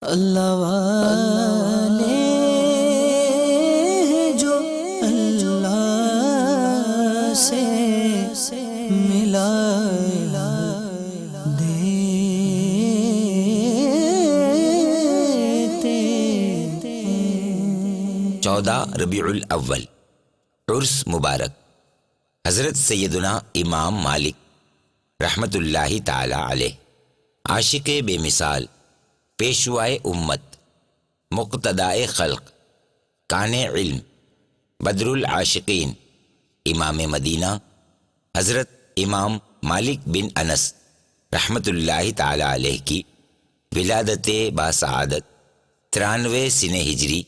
اللہ والے جو اللہ سے ملا دیتے 14 ربیع الاول عرس مبارک۔ حضرت سیدنا امام مالک رحمت اللہ تعالی علیہ، عاشق بے مثال، پیشوائے امت، مقتدائے خلق، کان علم، بدر العاشقین، امام مدینہ حضرت امام مالک بن انس رحمت اللہ تعالی علیہ کی ولادت باسعادت 93 سنہ ہجری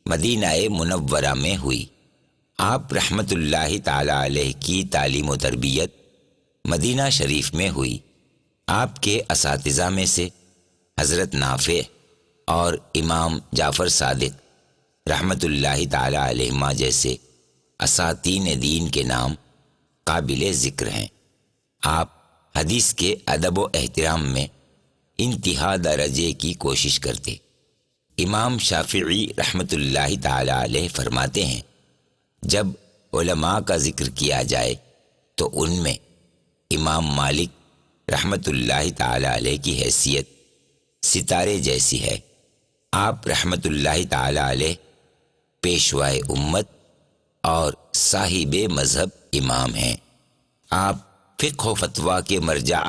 مدینہ منورہ میں ہوئی۔ آپ رحمت اللہ تعالی علیہ کی تعلیم و تربیت مدینہ شریف میں ہوئی۔ آپ کے اساتذہ میں سے حضرت نافع اور امام جعفر صادق رحمت اللہ تعالی علیہما جیسے اساتین دین کے نام قابل ذکر ہیں۔ آپ حدیث کے ادب و احترام میں انتہا درجے کی کوشش کرتے۔ امام شافعی رحمت اللہ تعالی علیہ فرماتے ہیں، جب علماء کا ذکر کیا جائے تو ان میں امام مالک رحمت اللہ تعالی علیہ کی حیثیت ستارے جیسی ہے۔ آپ رحمت اللہ تعالی علیہ پیشوائے امت اور صاحب مذہب امام ہیں۔ آپ فقہ و فتویٰ کے مرجع،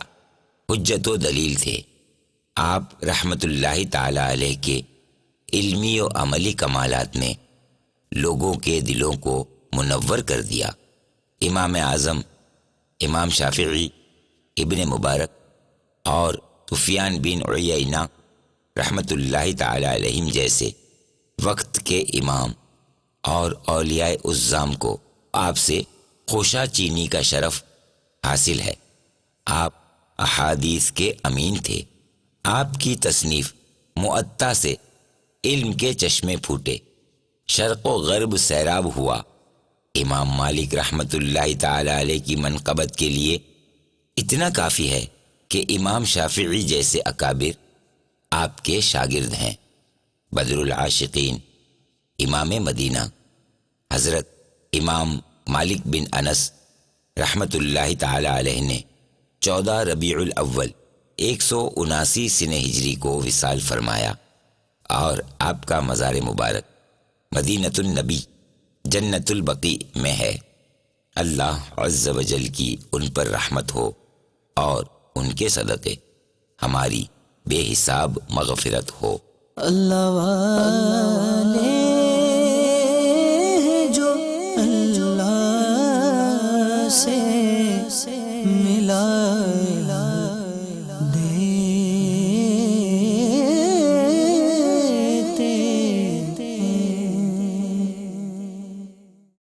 حجت و دلیل تھے۔ آپ رحمت اللہ تعالی علیہ کے علمی و عملی کمالات نے لوگوں کے دلوں کو منور کر دیا۔ امام اعظم امام شافعی، ابن مبارک اور سفیان بن عیینہ رحمت اللہ تعالی علیہم جیسے وقت کے امام اور اولیاء عظام کو آپ سے خوشا چینی کا شرف حاصل ہے۔ آپ احادیث کے امین تھے۔ آپ کی تصنیف معطا سے علم کے چشمے پھوٹے، شرق و غرب سیراب ہوا۔ امام مالک رحمت اللہ تعالی علیہ کی منقبت کے لیے اتنا کافی ہے کہ امام شافعی جیسے اکابر آپ کے شاگرد ہیں۔ بدر العاشقین امام مدینہ حضرت امام مالک بن انس رحمت اللہ تعالی علیہ نے 14 ربیع الاول 179 سنہ ہجری کو وصال فرمایا، اور آپ کا مزار مبارک مدینۃ النبی جنت البقیع میں ہے۔ اللہ عز و جل کی ان پر رحمت ہو اور ان کے صدقے ہماری بے حساب مغفرت ہو۔ اللہ والے جو اللہ سے ملا